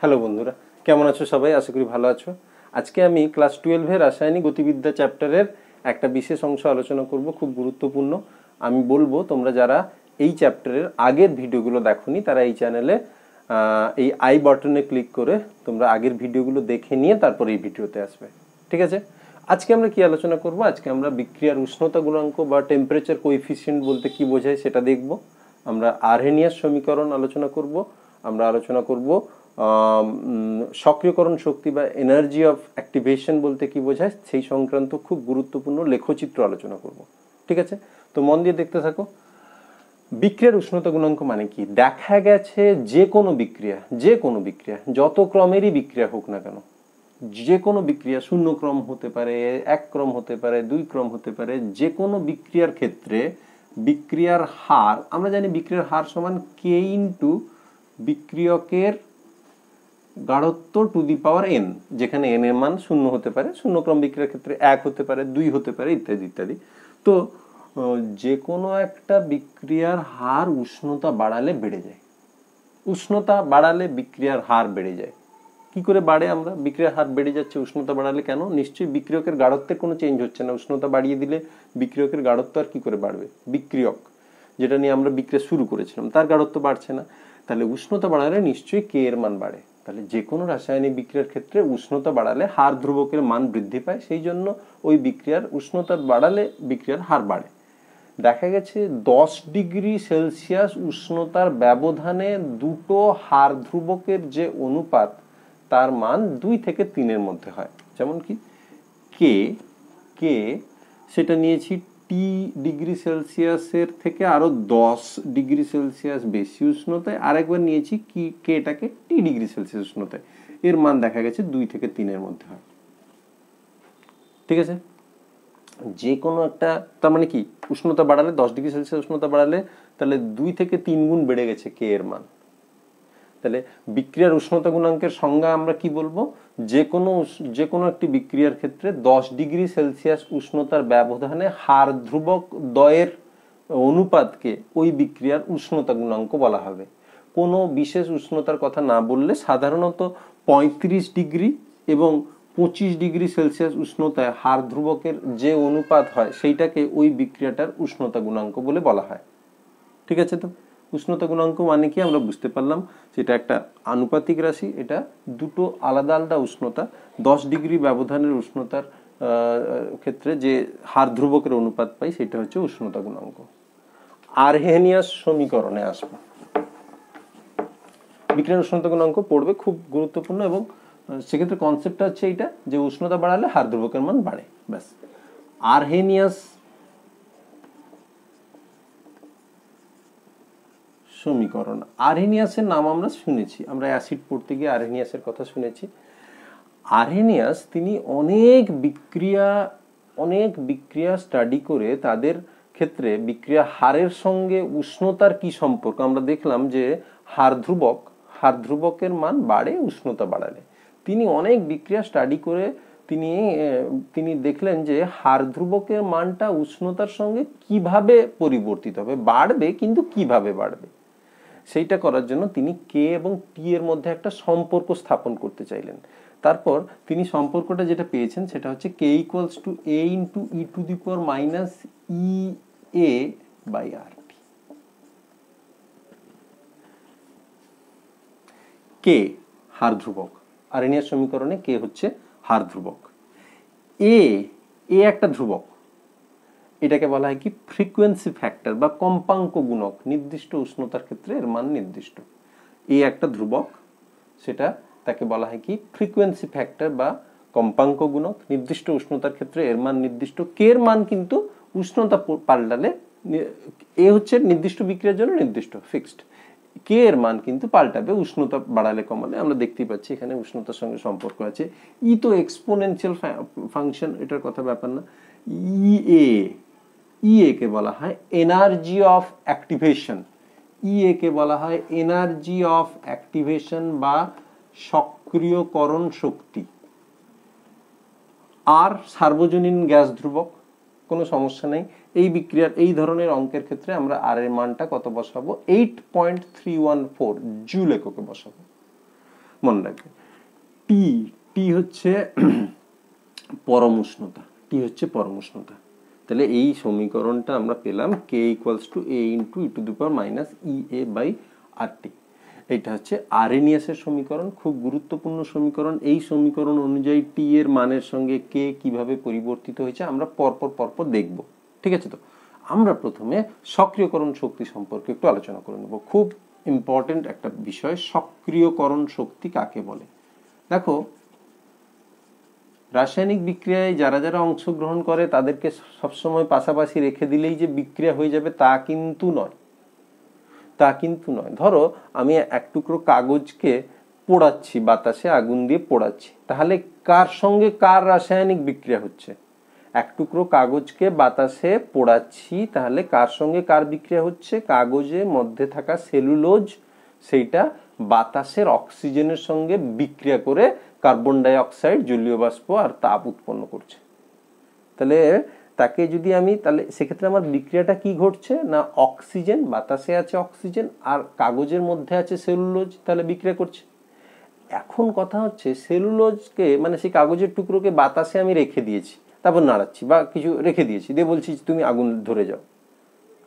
Hello বন্ধুরা, কেমন আছো সবাই? আশা করি ভালো আছো। আজকে আমি ক্লাস 12 রাসায়নিক গতিবিদ্যা চ্যাপ্টারের একটা বিশেষ অংশ আলোচনা করব, খুব গুরুত্বপূর্ণ। আমি বলবো তোমরা যারা এই চ্যাপ্টারের আগের ভিডিওগুলো দেখোনি তারা এই চ্যানেলে এই আই বাটনে ক্লিক করে তোমরা আগের ভিডিওগুলো দেখে নিয়ে তারপর এই ভিডিওতে আসবে, ঠিক আছে? আজকে আমরা কি আলোচনা করব? আজকে আমরা বিক্রিয়ার উষ্ণতা গুণাঙ্ক বা টেম্পারেচার কোএফিসিয়েন্ট বলতে কি বোঝায় সেটা দেখব। আমরা আরহেনিয়াস সমীকরণ আলোচনা করব। আমরা আলোচনা করব সক্রিয়করণ শক্তি বা এনার্জি অফ অ্যাক্টিভেশন বলতে কি বোঝায় সেই সংক্রান্ত খুব গুরুত্বপূর্ণ লেখচিত্র আলোচনা করব, ঠিক আছে? তো মন দিয়ে দেখতে থাকো। বিক্রিয়ার উষ্ণতা গুণাঙ্ক মানে কি? দেখা গেছে যে কোনো বিক্রিয়া যত ক্রমেরই বিক্রিয়া হোক না কেন, যে কোনো বিক্রিয়া 0 ক্রম হতে পারে, 1 ক্রম হতে পারে, 2 ক্রম হতে পারে, যে কোনো বিক্রিয়ার ক্ষেত্রে বিক্রিয়ার হার, আমরা জানি বিক্রিয়ার হার সমান কে ইন্টু বিক্রিয়কের গাঢ়ত্ব টু দি পাওয়ার এন, যেখানে এন এর মান 0 হতে পারে, 0 ক্রম বিক্রিয়ার ক্ষেত্রে 1 হতে পারে, 2 হতে পারে, ইত্যাদি ইত্যাদি। তো যে কোনো একটা বিক্রিয়ার হার উষ্ণতা বাড়ালে বেড়ে যায়। উষ্ণতা বাড়ালে বিক্রিয়ার হার বেড়ে যায়। কি করে বাড়ে? আমরা বিক্রিয়ার হার বেড়ে যাচ্ছে উষ্ণতা বাড়ালে কেন? নিশ্চয়ই বিক্রিয়কের গাঢ়ত্বের কোনো চেঞ্জ হচ্ছে না। উষ্ণতা বাড়িয়ে দিলে বিক্রিয়কের গাঢ়ত্ব আর কি করে বাড়বে? বিক্রিয়ক যেটা নিয়ে আমরা বিক্রিয়া শুরু করেছিলাম তার গাঢ়ত্ব বাড়ছে না, তাহলে উষ্ণতা বাড়ালে নিশ্চয়ই কে এর মান বাড়ে। তাহলে যে কোনো রাসায়নিক বিক্রিয়ার ক্ষেত্রে উষ্ণতা বাড়ালে হার ধ্রুবকের মান বৃদ্ধি পায়, সেই জন্য ওই বিক্রিয়ার উষ্ণতা বাড়ালে বিক্রিয়ার হার বাড়ে। দেখা গেছে 10 ডিগ্রি সেলসিয়াস উষ্ণতার ব্যবধানে দুটো হার ধ্রুবকের যে অনুপাত তার মান 2 থেকে 3 এর মধ্যে হয়। যেমন কি কে সেটা নিয়েছি টি ডিগ্রি সেলসিয়াসের থেকে আরো 10 ডিগ্রি সেলসিয়াস বেশি উষ্ণতায়, আরেকবার নিয়েছি কি কেটাকে টি ডিগ্রি সেলসিয়াস উষ্ণতায়, এর মান দেখা গেছে 2 থেকে 3 এর মধ্যে হয়, ঠিক আছে? যে কোনো একটা, তার মানে কি উষ্ণতা বাড়ালে 10 ডিগ্রি সেলসিয়াস উষ্ণতা বাড়ালে তাহলে 2 থেকে 3 গুণ বেড়ে গেছে কে এর মান। তাহলে বিক্রিয়ার উষ্ণতা গুণাঙ্কের সংজ্ঞা আমরা কি বলবো? যে কোনো একটি বিক্রিয়ার ক্ষেত্রে 10 ডিগ্রি সেলসিয়াস উষ্ণতার ব্যবধানে হার ধ্রুবক দ্বয়ের অনুপাতকে ওই বিক্রিয়ার উষ্ণতা গুণাঙ্ক বলা হবে। কোনো বিশেষ উষ্ণতার কথা না বললে সাধারণত 35 ডিগ্রি এবং 25 ডিগ্রি সেলসিয়াস উষ্ণতায় হার ধ্রুবকের যে অনুপাত হয় সেইটাকে ওই বিক্রিয়াটার উষ্ণতা গুণাঙ্ক বলে বলা হয়, ঠিক আছে? তো উষ্ণতা গুণাঙ্ক মানে কি আমরা বুঝতে পারলাম, সেটা একটা আনুপাতিক রাশি। এটা দুটো আলাদা আলাদা উষ্ণতা, 10 ডিগ্রি ব্যবধানের উষ্ণতার ক্ষেত্রে যে হার ধ্রুবকের অনুপাত পাই সেটা হচ্ছে উষ্ণতা গুণাঙ্ক। আরহেনিয়াস সমীকরণে আসবো। বিক্রিয়ার উষ্ণতা গুণাঙ্ক পড়বে, খুব গুরুত্বপূর্ণ, এবং সেক্ষেত্রে কনসেপ্টটা হচ্ছে এইটা যে উষ্ণতা বাড়ালে হার ধ্রুবকের মান বাড়ে, ব্যাস। আরহেনিয়াস সমীকরণ। আরহেনিয়াসের নাম আমরা শুনেছি, আমরা অ্যাসিড পড়তে গিয়ে আরহেনিয়াসের কথা শুনেছি। আরহেনিয়াস তিনি অনেক বিক্রিয়া স্টাডি করে তাদের ক্ষেত্রে বিক্রিয়া হারের সঙ্গে উষ্ণতার কি সম্পর্ক আমরা দেখলাম, যে হার ধ্রুবকের মান বাড়ে উষ্ণতা বাড়ালে। তিনি অনেক বিক্রিয়া স্টাডি করে তিনি দেখলেন যে হার ধ্রুবকের মানটা উষ্ণতার সঙ্গে কিভাবে পরিবর্তিত হবে, বাড়বে, কিন্তু কিভাবে বাড়বে সেইটা করার জন্য তিনি কে এবং টি এর মধ্যে একটা সম্পর্ক স্থাপন করতে চাইলেন। তারপর তিনি সম্পর্কটা যেটা পেয়েছেন সেটা হচ্ছে K equals to A into E to the power minus E A by R T. কে হার ধ্রুবক, আরহেনিয়াস সমীকরণে কে হচ্ছে হার ধ্রুবক, এ একটা ধ্রুবক, এটাকে বলা হয় কি ফ্রিকোয়েন্সি ফ্যাক্টর বা কম্পাঙ্ক গুণক। নির্দিষ্ট উষ্ণতার ক্ষেত্রে এর মান নির্দিষ্ট। এই একটা ধ্রুবক, সেটা তাকে বলা হয় কি ফ্রিকোয়েন্সি ফ্যাক্টর বা কম্পাঙ্ক গুণক। নির্দিষ্ট উষ্ণতার ক্ষেত্রে এর মান নির্দিষ্ট। কে এর মান কিন্তু উষ্ণতা পাল্টালে, এ হচ্ছে নির্দিষ্ট বিক্রিয়ার জন্য নির্দিষ্ট ফিক্সড, কে এর মান কিন্তু পাল্টাবে উষ্ণতা বাড়ালে কমালে। আমরা দেখতেই পাচ্ছি এখানে উষ্ণতার সঙ্গে সম্পর্ক আছে। ই তো এক্সপোনেনশিয়াল ফাংশন, এটার কথা ব্যাপার না। ইএ কে বলা হয় এনার্জি অফ অ্যাক্টিভেশন। ইএ কে বলা হয় এনার্জি অফ অ্যাক্টিভেশন বা সক্রিয়করণ শক্তি। আর সার্বজনীন গ্যাস ধ্রুবক, কোনো সমস্যা নেই। এই বিক্রিয়ার এই ধরনের অঙ্কের ক্ষেত্রে আমরা আর এর মানটা কত বসাবো? 8.314 জুল এককে বসাবো। মনে রাখবে। টি টি হচ্ছে পরম উষ্ণতা, টি হচ্ছে পরম উষ্ণতা। তাহলে এই সমীকরণটা আমরা পেলাম K equals to A into E to the power minus E A by R T. এটা হচ্ছে আরএনিয়াসের সমীকরণ, খুব গুরুত্বপূর্ণ সমীকরণ। এই সমীকরণ অনুযায়ী টি এর মানের সঙ্গে কে কিভাবে পরিবর্তিত হয়েছে আমরা পরপর দেখব, ঠিক আছে? তো আমরা প্রথমে সক্রিয়করণ শক্তি সম্পর্কে একটু আলোচনা করে নেব। খুব ইম্পর্টেন্ট একটা বিষয়, সক্রিয়করণ শক্তি কাকে বলে। দেখো, রাসায়নিক বিক্রিয়ায় যারা যারা অংশগ্রহণ করে তাদেরকে সবসময় পাশাপাশি রেখে দিলেই যে বিক্রিয়া হয়ে যাবে তা কিন্তু নয়, তা কিন্তু নয়। ধরো আমি এক টুকরো কাগজকে পোড়াচ্ছি, বাতাসে আগুন দিয়ে পোড়াচ্ছি, তাহলে কার সঙ্গে কার রাসায়নিক বিক্রিয়া হচ্ছে? এক টুকরো কাগজকে বাতাসে পোড়াচ্ছি, তাহলে কার সঙ্গে কার বিক্রিয়া হচ্ছে? কাগজের মধ্যে থাকা সেলুলোজ সেইটা বাতাসের অক্সিজেনের সঙ্গে বিক্রিয়া করে কার্বন ডাই অক্সাইড, জলীয় বাষ্প আর তাপ উৎপন্ন করছে। তাহলে তাকে যদি আমি, তাহলে সেক্ষেত্রে আমার বিক্রিয়াটা কি ঘটছে না, অক্সিজেন, বাতাসে আছে অক্সিজেন আর কাগজের মধ্যে আছে সেলুলোজ, তাহলে বিক্রিয়া করছে। এখন কথা হচ্ছে সেলুলোজকে, মানে সেই কাগজের টুকরোকে বাতাসে আমি রেখে দিয়েছি, তারপর নাড়াচ্ছি বা কিছু রেখে দিয়েছি, দিয়ে বলছি তুমি আগুন ধরে যাও,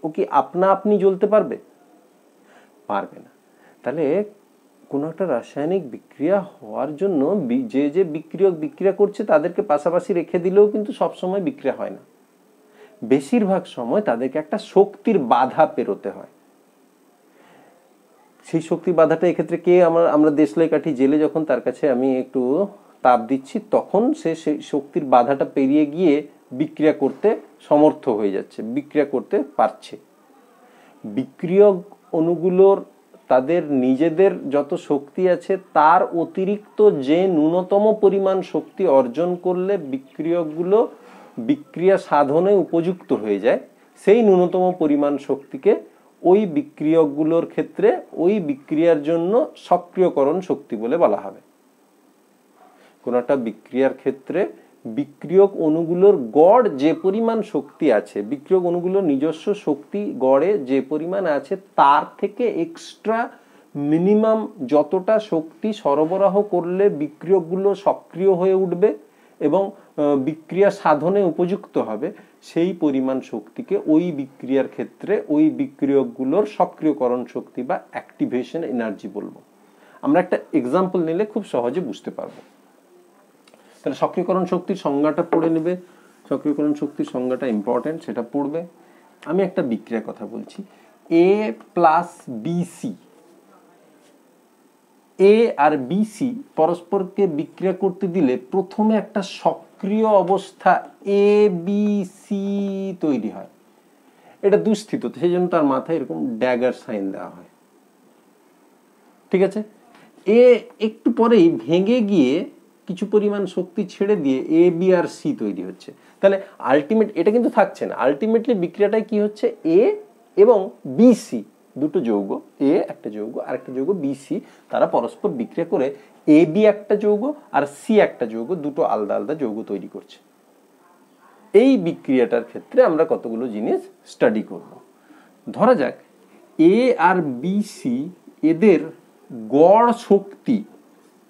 ও কি আপনা আপনি জ্বলতে পারবে? পারবে না। তাহলে কোনো একটা রাসায়নিক বিক্রিয়া হওয়ার জন্য যে যে বিক্রিয়ক বিক্রিয়া করছে তাদেরকে পাশাপাশি রেখে দিলেও কিন্তু সবসময় বিক্রিয়া হয় না। বেশিরভাগ সময় তাদেরকে একটা শক্তির বাধা পেরোতে হয়। সেই শক্তির বাধাটা এক্ষেত্রে কে, আমরা দেশলাই কাঠি জেলে যখন তার কাছে আমি একটু তাপ দিচ্ছি, তখন সে সেই শক্তির বাধাটা পেরিয়ে গিয়ে বিক্রিয়া করতে সমর্থ হয়ে যাচ্ছে, বিক্রিয়া করতে পারছে। বিক্রিয়ক অণুগুলোর তাদের নিজেদের যত শক্তি আছে তার অতিরিক্ত যে ন্যূনতম পরিমাণ শক্তি অর্জন করলে বিক্রিয়কগুলো বিক্রিয়া সাধনে উপযুক্ত হয়ে যায়, সেই ন্যূনতম পরিমাণ শক্তিকে ওই বিক্রিয়কগুলোর ক্ষেত্রে ওই বিক্রিয়ার জন্য সক্রিয়করণ শক্তি বলে বলা হবে। কোন একটা বিক্রিয়ার ক্ষেত্রে বিক্রিয়ক অণুগুলোর গড় যে পরিমাণ শক্তি আছে, বিক্রিয়ক অণুগুলোর নিজস্ব শক্তি গড়ে যে পরিমাণ আছে তার থেকে এক্সট্রা মিনিমাম যতটা শক্তি সরবরাহ করলে বিক্রিয়কগুলো সক্রিয় হয়ে উঠবে এবং বিক্রিয়া সাধনে উপযুক্ত হবে, সেই পরিমাণ শক্তিকে ওই বিক্রিয়ার ক্ষেত্রে ওই বিক্রিয়কগুলোর সক্রিয়করণ শক্তি বা অ্যাক্টিভেশন এনার্জি বলবো। আমরা একটা এক্সাম্পল নিলে খুব সহজে বুঝতে পারবো। তাহলে সক্রিয়করণ শক্তির সংজ্ঞাটা পড়ে নেবে, সক্রিয়করণ শক্তির সংজ্ঞাটা ইম্পর্টেন্ট, সেটা পড়বে। আমি একটা বিক্রিয়ার কথা বলছি, এ প্লাস বিসি। এ আর বিসি পরস্পরকে বিক্রিয়া করতে দিলে প্রথমে একটা সক্রিয় অবস্থা এ বি সি তৈরি হয়। এটা দুস্থিত, সেই জন্য তার মাথায় এরকম ড্যাগার সাইন দেওয়া হয়, ঠিক আছে? এ একটু পরেই ভেঙে গিয়ে কিছু পরিমাণ শক্তি ছেড়ে দিয়ে এ বি আর সি তৈরি হচ্ছে। তাহলে আলটিমেট এটা কিন্তু থাকছে না, আলটিমেটলি বিক্রিয়াটাই কি হচ্ছে, এ এবং বিসি দুটো যৌগ, এ একটা যৌগ আর একটা যৌগ বিসি, তারা পরস্পর বিক্রিয়া করে এ বি একটা যৌগ আর সি একটা যৌগ, দুটো আলাদা আলাদা যৌগ তৈরি করছে। এই বিক্রিয়াটার ক্ষেত্রে আমরা কতগুলো জিনিস স্টাডি করব। ধরা যাক এ আর বিসি এদের গড় শক্তি,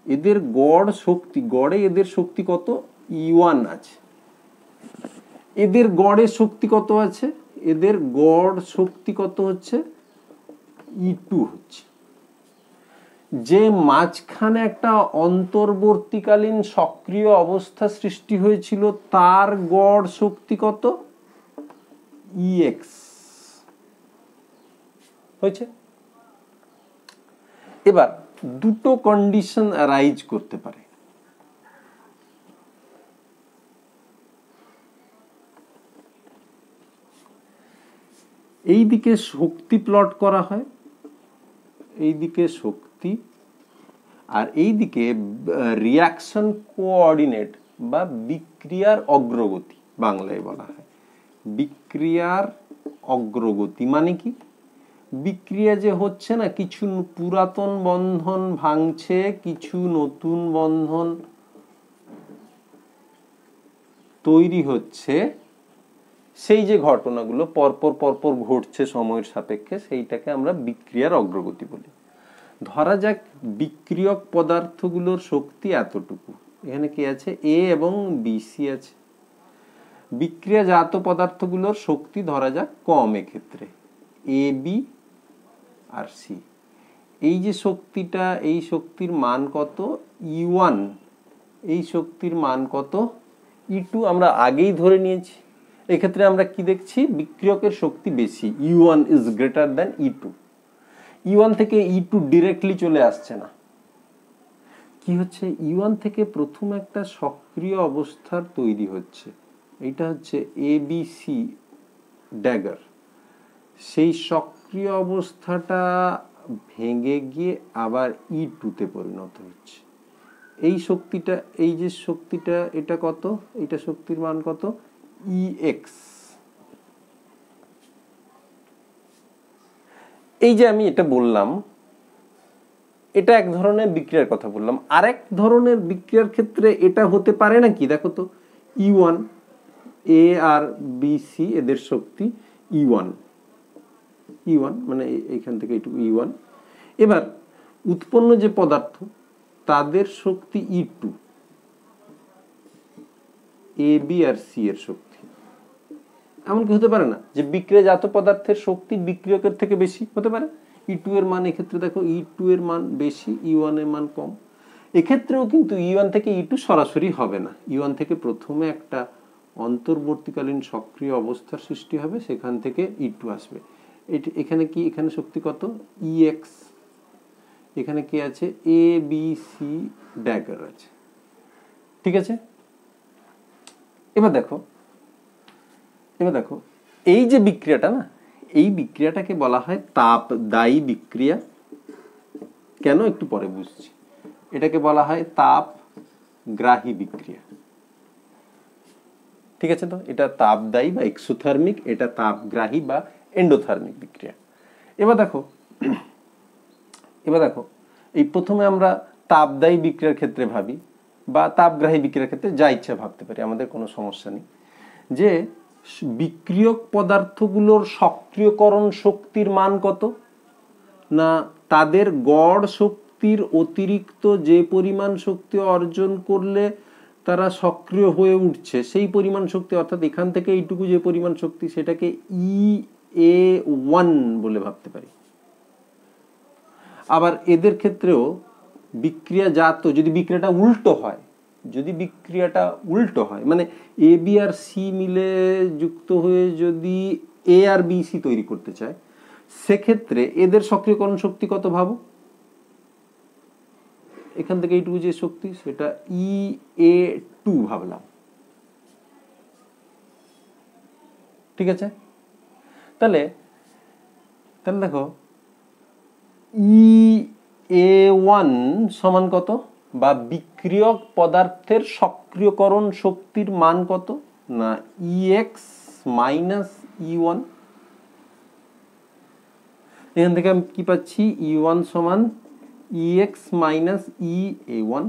এদের গড় শক্তি, গড়ে এদের শক্তি কত, E1 আছে। এদের গড়ে শক্তি কত আছে, এদের গড় শক্তি কত হচ্ছে, E2 হচ্ছে। যে মাঝখানে একটা অন্তর্বর্তীকালীন সক্রিয় অবস্থা সৃষ্টি হয়েছিল তার গড় শক্তি কত, EX হয়েছে। এবার দুটো কন্ডিশন অ্যারাইজ করতে পারে। এইদিকে শক্তি প্লট করা হয়, এইদিকে শক্তি, আর এইদিকে রিয়াকশন কোঅর্ডিনেট বা বিক্রিয়ার অগ্রগতি বাংলায় বলা হয়। বিক্রিয়ার অগ্রগতি মানে কি, বিক্রিয়া যে হচ্ছে না, কিছু পুরাতন বন্ধন ভাঙছে, কিছু নতুন বন্ধন তৈরি হচ্ছে, সেই যে ঘটনাগুলো পরপর ঘটছে সময়ের সাপেক্ষে, সেইটাকে আমরা বিক্রিয়ার অগ্রগতি বলি। ধরা যাক বিক্রিয়ক পদার্থগুলোর শক্তি এতটুকু, এখানে কি আছে এ এবং বিসি আছে। বিক্রিয়াজাত পদার্থগুলোর শক্তি ধরা যাক কম, এক্ষেত্রে এ বি আর সি। এই যে শক্তিটা, এই শক্তির মান কত E1, এই শক্তির মান কত E2, আমরা আগেই ধরে নিয়েছি। এক্ষেত্রে আমরা কি দেখছি, বিক্রিয়কের শক্তি বেশি, E1 is greater than E2। E1 থেকে E2 ডিরেক্টলি চলে আসছে না, কি হচ্ছে E1 থেকে প্রথম একটা সক্রিয় অবস্থার তৈরি হচ্ছে, এটা হচ্ছে ABC ড্যাগার। সেই সক্রিয় অবস্থাটা ভেঙে গিয়ে আবার E2 তে পরিণত হচ্ছে। এই শক্তিটা, এই যে শক্তিটা, এটা কত, এটা শক্তির মান কত EX। এই যে আমি এটা বললাম, এটা এক ধরনের বিক্রিয়ার কথা বললাম। আরেক ধরনের বিক্রিয়ার ক্ষেত্রে এটা হতে পারে নাকি, দেখো তো E1, এ আর বিসি এদের শক্তি E1 মানে এইখান থেকে এইটুকু E1। এবার উৎপন্ন যে পদার্থ তাদের শক্তি E2, A B R C এর শক্তি। এমনকি হতে পারে না যে বিক্রিয়াজাত পদার্থের শক্তি বিক্রিয়কের থেকে বেশি, হতে পারে। E2 এর মান, এক্ষেত্রে দেখো E2 এর মান বেশি, E1 এর মান কম। এক্ষেত্রেও কিন্তু E1 থেকে E2 সরাসরি হবে না, E1 থেকে প্রথমে একটা অন্তর্বর্তীকালীন সক্রিয় অবস্থার সৃষ্টি হবে, সেখান থেকে E2 আসবে। এখানে কি, এখানে শক্তি কত EX, এখানে কি আছে এ বি সি ড্যাগার আছে, ঠিক আছে। এবার দেখো এই যে বিক্রিয়াটা না, এই বিক্রিয়াটাকে বলা হয় তাপদায়ী বিক্রিয়া। কেন একটু পরে বুঝছি। এটাকে বলা হয় তাপগ্রাহী বিক্রিয়া, ঠিক আছে। তো এটা তাপদায়ী বা এক্সোথার্মিক, এটা তাপগ্রাহী বা এন্ডোথার্মিক বিক্রিয়া। এবার দেখো এই প্রথমে আমরা তাপদায়ী বিক্রিয়ার ক্ষেত্রে ভাবি বা তাপগ্রাহী বিক্রিয়ার ক্ষেত্রে যা ইচ্ছা ভাবতে পারি, আমাদের কোনো সমস্যা নেই। যে বিক্রিয়ক পদার্থগুলোর সক্রিয়করণ শক্তির মান কত না, তাদের গড় শক্তির অতিরিক্ত যে পরিমাণ শক্তি অর্জন করলে তারা সক্রিয় হয়ে উঠছে, সেই পরিমাণ শক্তি, অর্থাৎ এখান থেকে এইটুকু যে পরিমাণ শক্তি, সেটাকে EA1 বলে ভাবতে পারি। আবার এদের ক্ষেত্রেও বিক্রিয়াজাত, যদি বিক্রিয়াটা উল্টো হয়, মানে এ বি আর সি মিলে যুক্ত হয়ে যদি এ আর বি সি তৈরি করতে চায়, সেক্ষেত্রে এদের সক্রিয়করণ শক্তি কত ভাবো, এখান থেকে এইটুকু যে শক্তি, সেটা EA2 ভাবলাম, ঠিক আছে। তাহলে দেখো EA1 সমান কত, বা বিক্রিয়ক পদার্থের সক্রিয়করণ শক্তির মান কত না EX মাইনাস E1। এখান থেকে আমি কি পাচ্ছি, E1 সমান EX মাইনাস EA1।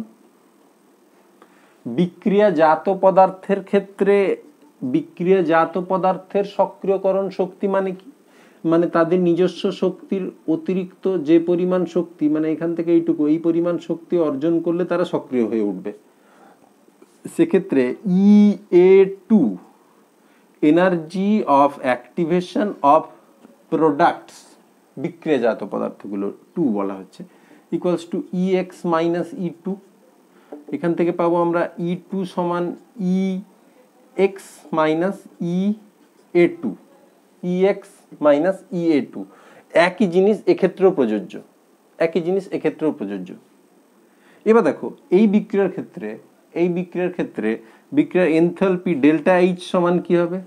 বিক্রিয়াজাত পদার্থের ক্ষেত্রে বিক্রিয়াজাত পদার্থের সক্রিয়করণ শক্তি মানে কি, মানে তাদের নিজস্ব শক্তির অতিরিক্ত যে পরিমাণ শক্তি, মানে এখান থেকে এইটুকু, এই পরিমাণ শক্তি অর্জন করলে তারা সক্রিয় হয়ে উঠবে। সেক্ষেত্রে EA2, energy of activation of products, বিক্রিয়াজাত পদার্থগুলো 2 বলা হচ্ছে, equals to EX minus E2। এখান থেকে পাবো আমরা E2 সমান EX minus EA2, EX minus EA2। একই জিনিস এক্ষেত্রেও প্রযোজ্য, এবার দেখো এই বিক্রিয়ার ক্ষেত্রে বিক্রিয়ার এনথালপি ডেল্টা H সমান কি হবে,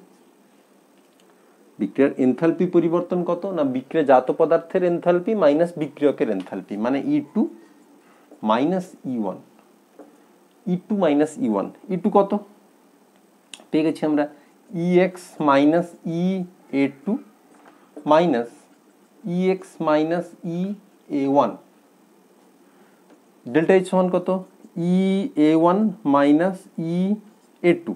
বিক্রিয়ার এনথালপি পরিবর্তন কত না, বিক্রিয়াজাত পদার্থের এনথালপি মাইনাস বিক্রিয়কের এনথালপি, মানে E2 মাইনাস E1, E2 কত পেয়ে গেছি আমরা, EX minus EA2 minus EX minus EA1। Delta H সমান কত, EA1 minus EA2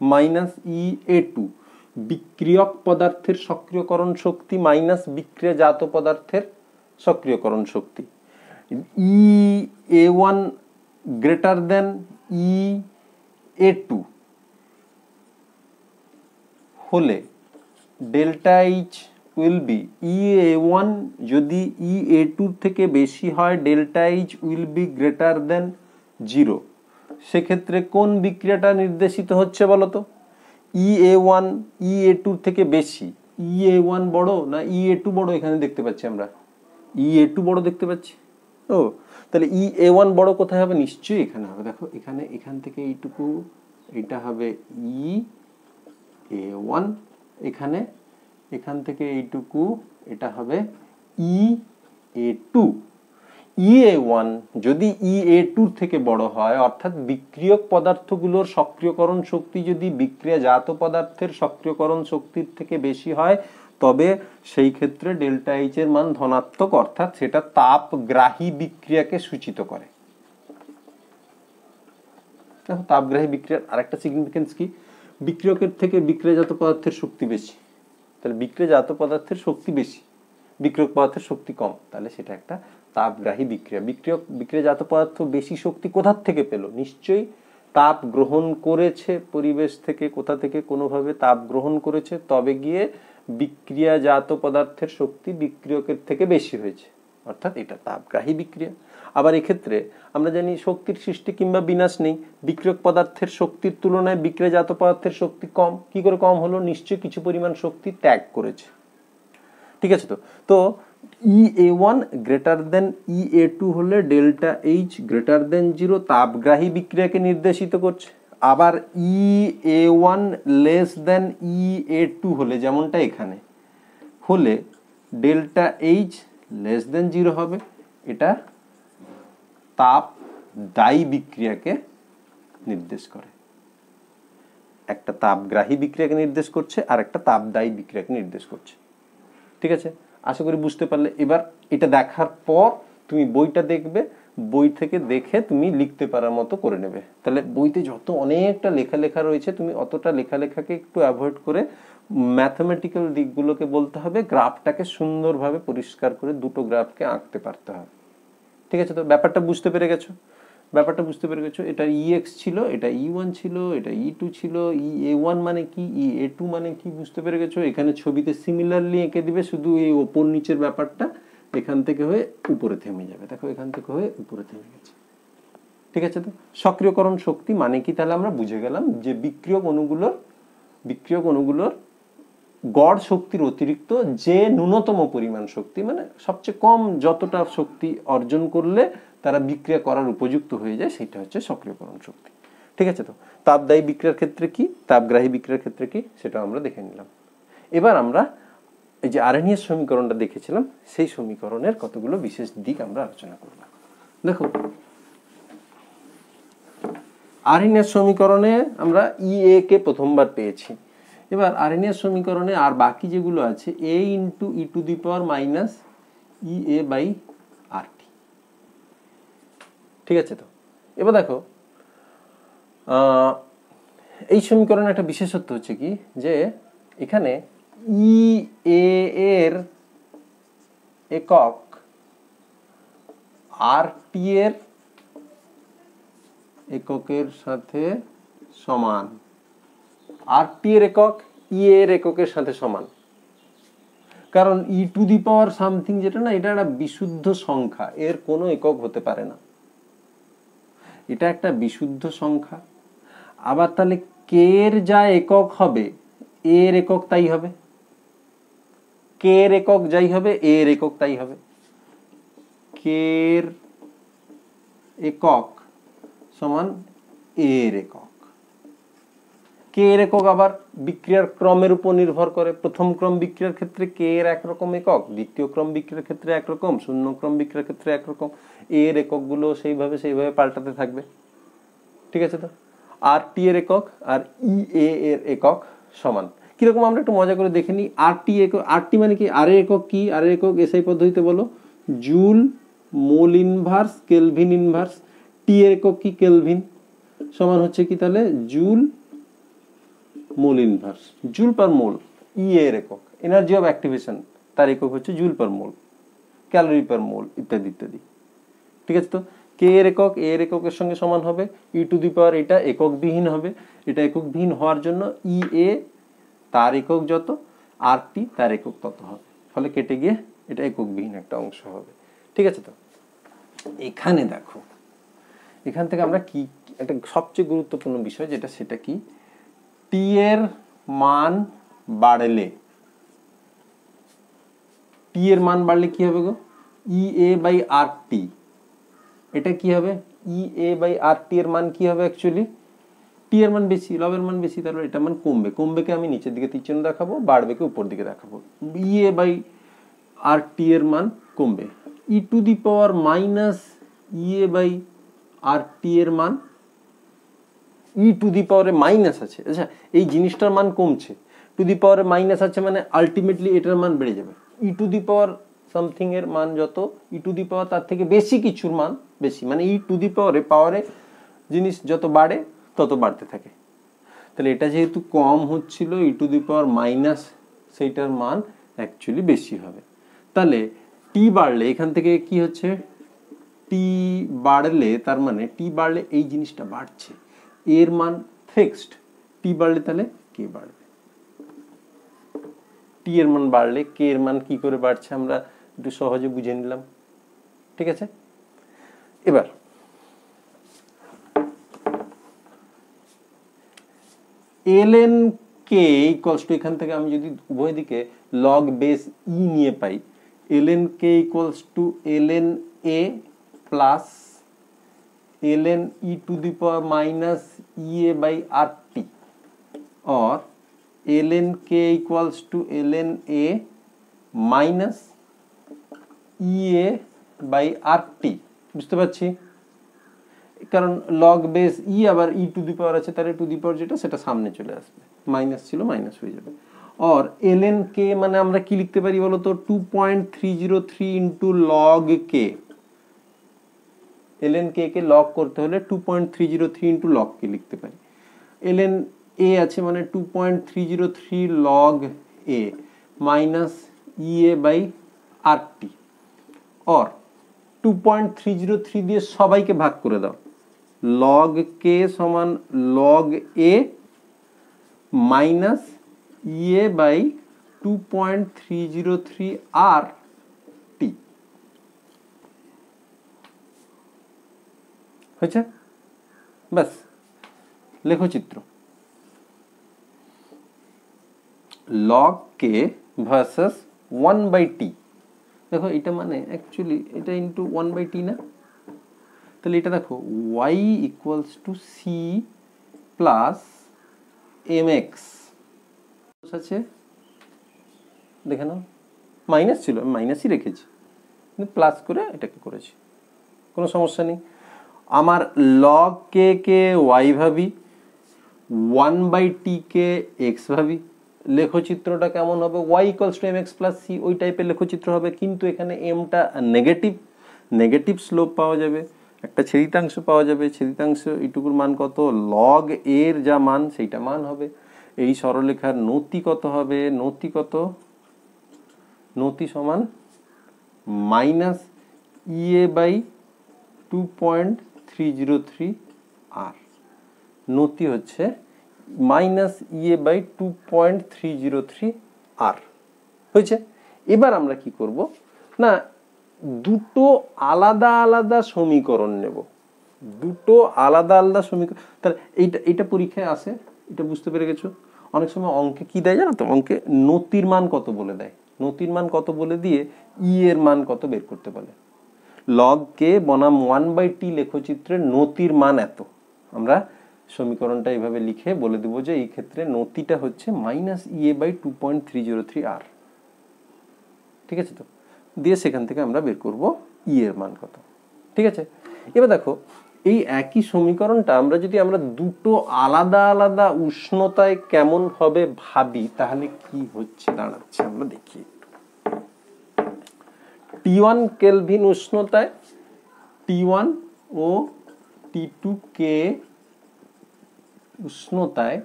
minus EA2। বিক্রিয়ক পদার্থের সক্রিয়করণ শক্তি মাইনাস বিক্রিয়াজাত পদার্থের সক্রিয়করণ শক্তি। E(a1) গ্রেটার দেন E(a2) হলে delta H will be, E(a1) যদি E(a2) থেকে বেশি হয় delta H will be greater than 0। সেক্ষেত্রে কোন বিক্রিয়াটা নির্দেশিত হচ্ছে বলতো? E(a1) E(a2) থেকে বেশি। E(a1) বড় না E(a2) বড়? এখানে দেখতে পাচ্ছি আমরা E(a2) বড় দেখতে পাচ্ছি। ও তাহলে E(a1) বড় কোথায় হবে? নিশ্চয়ই এখানে হবে। দেখো এখানে, এখান থেকে এইটুকু, এটা হবে E(a1), এখানে এখান থেকে এইটুকু, এটা হবে E(a2). E(a1) যদি E(a2) থেকে বড় হয়, অর্থাৎ বিক্রিয়ক পদার্থগুলোর সক্রিয়করণ শক্তি যদি বিক্রিয়াজাত পদার্থের সক্রিয়করণ শক্তির থেকে বেশি হয়, তবে সেই ক্ষেত্রে ডেল্টা এইচ এর মান ধনাত্মক, অর্থাৎ সেটা তাপগ্রাহী বিক্রিয়াকে সূচিত করে। তাপগ্রাহী বিক্রিয়ার আরেকটা সিগনিফিকেন্স কি? বিক্রিয়কের থেকে বিক্রিয়াজাত পদার্থের শক্তি বেশি। তাহলে বিক্রিয়াজাত পদার্থের শক্তি বেশি, বিক্রিয়ক পদার্থের শক্তি কম, তাহলে সেটা একটা তাপগ্রাহী বিক্রিয়া। বিক্রিয়াজাত পদার্থ বেশি শক্তি কোথার থেকে পেল? নিশ্চয়ই তাপ গ্রহণ করেছে পরিবেশ থেকে, কোথা থেকে কোনোভাবে তাপ গ্রহণ করেছে, তবে গিয়ে বিক্রিয়াজাত পদার্থের শক্তি বিক্রিয়কের থেকে বেশি হয়েছে, অর্থাৎ এটা তাপগ্রাহী বিক্রিয়া। আবার এক্ষেত্রে আমরা জানি শক্তির সৃষ্টি কিংবা বিনাশ নেই। বিক্রিয়ক পদার্থের শক্তির তুলনায় বিক্রিয়াজাত পদার্থের শক্তি কম। কি করে কম হলো? নিশ্চয়ই কিছু পরিমাণ শক্তি ত্যাগ করেছে। ঠিক আছে? তো E(a1) গ্রেটার দেন E(a2) হলে ডেল্টা এইচ গ্রেটার দেন 0 তাপগ্রাহী বিক্রিয়াকে নির্দেশিত করছে। আবার E(a1) লেস দেন E(a2) হলে, যেমনটা এখানে হলে, ডেল্টা এইচ লেস দেন 0 হবে। এটা তাপ দায়ী বিক্রিয়াকে নির্দেশ করে। একটা তাপগ্রাহী বিক্রিয়াকে নির্দেশ করছে আর একটা তাপদায়ী বিক্রিয়াকে নির্দেশ করছে। ঠিক আছে? আশা করি বুঝতে পারলে। এবার এটা দেখার পর তুমি বইটা দেখবে, বই থেকে দেখে তুমি লিখতে পারার মতো করে নেবে। তাহলে বইতে যত অনেকটা লেখা রয়েছে, তুমি অতটা লেখাকে একটু অ্যাভয়েড করে ম্যাথমেটিক্যাল দিকগুলোকে বলতে হবে, গ্রাফটাকে সুন্দরভাবে পরিষ্কার করে দুটো গ্রাফকে আঁকতে পারতে হবে। ঠিক আছে? তো ব্যাপারটা বুঝতে পেরে গেছো? এটা E(x) ছিল, এটা E(1) ছিল, এটা E(2) ছিল। E(a1) মানে কি, E(a2) মানে কি বুঝতে পেরে গেছো? এখানে ছবিতে সিমিলারলি এঁকে দিবে, শুধু এই ওপর নিচের ব্যাপারটা এখান থেকে হয়ে উপরে থেমে যাবে। দেখো এখান থেকে হয়ে উপরে থেমে গেছে। ঠিক আছে? তো সক্রিয়করণ শক্তি মানে কি? তাহলে আমরা বুঝে গেলাম যে বিক্রিয়ক অণুগুলোর গড় শক্তির অতিরিক্ত যে ন্যূনতম পরিমাণ শক্তি, মানে সবচেয়ে কম যতটা শক্তি অর্জন করলে তারা বিক্রিয়া করার উপযুক্ত হয়ে যায়, সেটা হচ্ছে সক্রিয়করণ শক্তি। ঠিক আছে? তো তাপদায়ী বিক্রিয়ার ক্ষেত্রে কি, তাপগ্রাহী বিক্রিয়ার ক্ষেত্রে কি, সেটা আমরা দেখে নিলাম। এবার আমরা এই যে আরহেনিয়াস সমীকরণটা দেখেছিলাম, সেই সমীকরণের কতগুলো বিশেষ দিক আমরা আলোচনা করব। দেখো আরহেনিয়াস সমীকরণে আমরা E(a) কে প্রথমবার পেয়েছি। এবার আরহেনিয়াস সমীকরণে আর বাকি যেগুলো আছে, a × e⁻(Ea/RT)। ঠিক আছে? তো এবার দেখো এই সমীকরণের একটা বিশেষত্ব হচ্ছে কি, যে এখানে Ea এর একক RT এর এককের সাথে সমান। RT এর একক Ea এর এককের সাথে সমান, কারণ e⁻ সামথিং যেটা না, এটা একটা বিশুদ্ধ সংখ্যা, এর কোনো একক হতে পারে না। এটা একটা বিশুদ্ধ সংখ্যা। আবার তাহলে k এর যা একক হবে, a এর একক তাই হবে। k এর একক যাই হবে, a এর একক তাই হবে। k এর একক সমান a এর একক। k এর একক আবার বিক্রিয়ার ক্রমের উপর নির্ভর করে। প্রথম ক্রম বিক্রিয়ার ক্ষেত্রে k এর একরকম একক, দ্বিতীয় ক্রম বিক্রিয়ার ক্ষেত্রে একরকম, শূন্য ক্রম বিক্রিয়ার ক্ষেত্রে একরকম। a এর এককগুলো সেইভাবে পাল্টাতে থাকবে। ঠিক আছে? তো RT এর একক আর Ea এর একক সমান। কিরকম আমরা একটু মজা করে দেখে নিই। RT মানে কি? আর এর একক কি? আর এর একক এসআই পদ্ধতিতে বলো, joule, mole inverse, kelvin inverse. T এর একক কি? কেলভিন। সমান হচ্ছে কি তাহলে? Joule mole inverse, joule per mole E এর একক, এনার্জি অফ অ্যাক্টিভেশন তার একক হচ্ছে জুল পার মোল, ক্যালোরি পার মোল ইত্যাদি ইত্যাদি। ঠিক আছে, তো কে এর একক এ এর এককের সঙ্গে সমান হবে, ই টু দি পাওয়ার এটা একক বিহীন হবে, এটা একক বিহীন হওয়ার জন্য ই এ তার একক যত আর টি তার একক তত হবে, ফলে কেটে গিয়ে এটা একক বিহীন একটা অংশ হবে। ঠিক আছে, তো এখানে দেখো এখান থেকে আমরা কি একটা সবচেয়ে গুরুত্বপূর্ণ বিষয় যেটা, সেটা কি, টি এর মান বাড়লে, টি এর মান বাড়লে কি হবে গো, ই এ বাই আর টি, এটা কি হবে, ই এ বাই আর টি এর মান কি হবে, অ্যাকচুয়ালি টি এর মান বেশি, লবের মান বেশি, তারপর এটা মান কমবে, কমবেকে আমি নিচের দিকে তীর চিহ্ন দেখাবো, বাড়বেকে উপর দিকে দেখাবো, ই এ বাই আর টি এর মান কমবে, e to the power minus E A by R T এর মান, ই টু দি পাওয়ারে মাইনাস আছে, আচ্ছা এই জিনিসটার মান কমছে, টু দি পাওয়ারে মাইনাস আছে মানে আলটিমেটলি এটার মান বেড়ে যাবে, ই টু দি পাওয়ার সামথিং এর মান যত, ই টু দি পাওয়ার তার থেকে বেশি কিছুর মান বেশি, মানে ই টু দি পাওয়ারে জিনিস যত বাড়ে তত বাড়তে থাকে, তাহলে এটা যেহেতু কম হচ্ছিল ই টু দি পাওয়ার মাইনাস, সেইটার মান অ্যাকচুয়ালি বেশি হবে, তাহলে টি বাড়লে এখান থেকে কি হচ্ছে, টি বাড়লে তার মানে টি বাড়লে এই জিনিসটা বাড়ছে, এর মান ফিক্সড, টি বাড়লে তাহলে কে বাড়বে, টি এর মান বাড়লে কে এর মান কি করে বাড়ছে আমরা একটু সহজে বুঝে নিলাম। ঠিক আছে, এবার ln k ইকুয়ালস টু, এখান থেকে আমি যদি উভয় দিকে লগ বেস ই নিয়ে পাই, ln k equals to ln a plus ln e to the power minus E A by R T, और ln k equals to ln a minus E A by R T, বুঝতে পারছি, কারণ log base ই আবার ই to the পাওয়ার আছে, তার two the পাওয়ার যেটা সেটা সামনে চলে আসবে, মাইনাস ছিল মাইনাস হয়ে যাবে, और ln k মানে আমরা কি লিখতে পারি বলো তো, 2.303 ইন্টু লগ কে, ln k কে লগ করতে হলে 2.303 ইন্টু লগ কে লিখতে পারি, ln a আছে মানে 2.303 log a minus E A by R T, और 2.303 দিয়ে সবাইকে ভাগ করে দাও, লগ কে সমান log A minus E A by 2.303 R T, হয়েছে, ব্যাস লেখচিত্র, লগ কে ভার্সাস 1/t, দেখো এটা মানে অ্যাকচুয়ালি এটা ইন্টু 1/t না, তাহলে এটা দেখো y equals to C plus M X আছে, দেখে নাও মাইনাস ছিল আমি মাইনাসই রেখেছি, কিন্তু প্লাস করে এটাকে করেছি, কোনো সমস্যা নেই। আমার লগ কে কে ওয়াই ভাবি, 1/t কে এক্স ভাবি, লেখচিত্রটা কেমন হবে, y equals two mx plus c, ওই টাইপের লেখচিত্র হবে, কিন্তু এখানে mটা নেগেটিভ স্লোপ পাওয়া যাবে, একটা ছেদিতাংশ পাওয়া যাবে, ছেদিতাংশ এইটুকুর মান কত, লগ এর যা মান সেইটা মান হবে, এই সরলরেখার নতি কত হবে, নতি কত, নতি সমান মাইনাস ই এ বাই 2.303 আর, নতি হচ্ছে মাইনাস ই এ বাই 2.303 আর, হয়েছে। এবার আমরা কি করব না, দুটো আলাদা আলাদা সমীকরণ নেব, দুটো আলাদা আলাদা সমীকরণ, তাহলে এইটা পরীক্ষায় আসে, এটা বুঝতে পেরে গেছো, অনেক সময় অঙ্কে কি দেয় জানো তো, অঙ্কে নতির মান কত বলে দেয়, নতির মান কত বলে দিয়ে ই এর মান কত বের করতে বলে, লগ কে বনাম 1/t লেখচিত্রের নতির মান এত, আমরা সমীকরণটা এইভাবে লিখে বলে দেবো যে এই ক্ষেত্রে নতিটা হচ্ছে মাইনাস ই এ বাই 2.303 আর, ঠিক আছে, তো দিয়ে সেখান থেকে আমরা বের করব ই এর মান কত। ঠিক আছে, এবার দেখো এই একই সমীকরণটা আমরা যদি আমরা দুটো আলাদা আলাদা উষ্ণতায় কেমন হবে ভাবি, তাহলে কি হচ্ছে দাঁড়াচ্ছে আমরা দেখি। T1 কেলভিন উষ্ণতায় T1 ও T2 কে উষ্ণতায়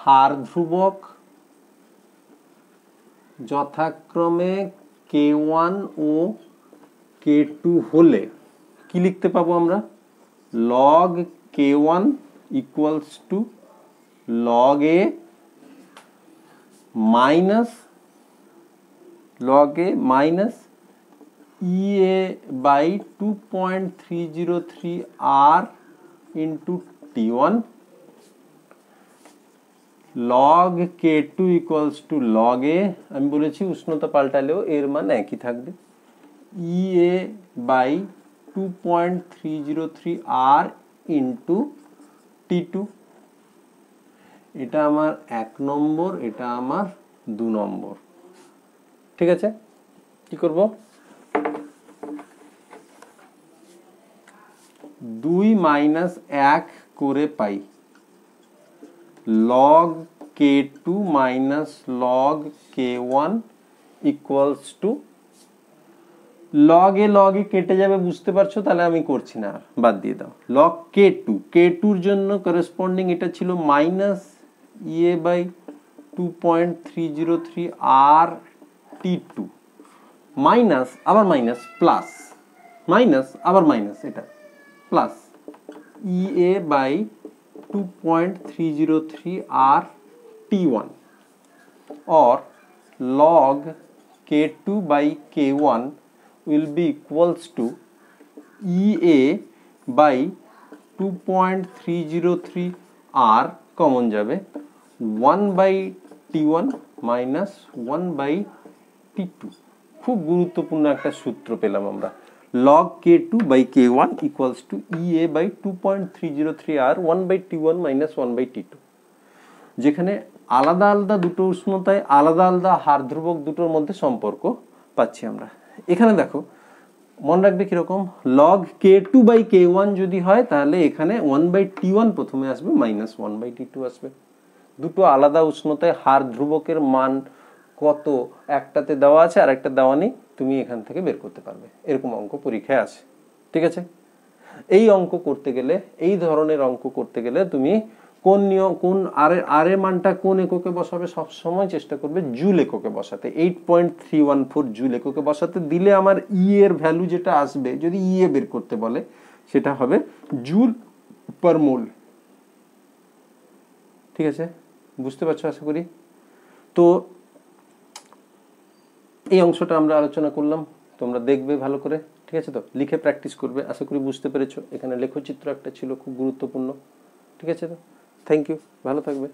হার ধ্রুবক যথাক্রমে k1 ও k2 হলে কি লিখতে পাবো আমরা? log k1 equals to log a minus ea by 2.303 r into t1 log k2 equals to log a, আমি বলেছি উষ্ণতা পাল্টালেও এর মান একই থাকবে, ea by 2.303 r into t2। এটা আমার 1 নম্বর, এটা আমার 2 নম্বর। ঠিক আছে, কি করব? 2 মাইনাস 1 করে পাই log k2 minus log k1 equals to log এ কেটে যাবে, বুঝতে পারছো? তাহলে আমি করছি না, বাদ দিয়ে দাও। log k2 এর জন্য করেসপন্ডিং এটা ছিল minus ea by 2.303 r t2 minus আবার মাইনাস প্লাস মাইনাস আবার মাইনাস, এটা plus ea by 2.303 r t1 or log k2 by k1 will be equals to ea by 2.303 r common যাবে 1 by t1 minus 1 by t2। খুব গুরুত্বপূর্ণ একটা সূত্র পেলাম আমরা, log k2 by k1 equals to ea by 2.303 r 1 by t1 minus 1 by t2। যেখানে আলাদা আলাদা দুটো উষ্ণতায় আলাদা আলাদা হার ধ্রুবক দুটোর মধ্যে সম্পর্ক পাচ্ছি আমরা। এখানে দেখো, মনে রাখবে কিরকম, log k2 by k1 যদি হয় তাহলে এখানে 1 by t1 প্রথমে আসবে মাইনাস 1 by t2 আসবে। দুটো আলাদা উষ্ণতায় হার ধ্রুবকের মান কত একটাতে দেওয়া আছে আর একটা দেওয়া নেই, তুমি এখান থেকে বের করতে পারবে। এরকম অঙ্ক পরীক্ষায় আসে। ঠিক আছে, এই অঙ্ক করতে গেলে, এই ধরনের অঙ্ক করতে গেলে তুমি কোন নিয়ম, কোন আর এর মানটা কোন এককে বসাবে, সব সময় চেষ্টা করবে জুল এককে বসাতে। 8.314 জুল এককে বসাতে দিলে আমার ই এর ভ্যালু যেটা আসবে, যদি ই এ বের করতে বলে, সেটা হবে জুল পার মোল। ঠিক আছে, বুঝতে পারছো আশা করি? তো এই অংশটা আমরা আলোচনা করলাম, তোমরা দেখবে ভালো করে। ঠিক আছে, তো লিখে প্র্যাকটিস করবে। আশা করি বুঝতে পেরেছো। এখানে লেখচিত্র একটা ছিল, খুব গুরুত্বপূর্ণ। ঠিক আছে, তো থ্যাংক ইউ, ভালো থাকবে।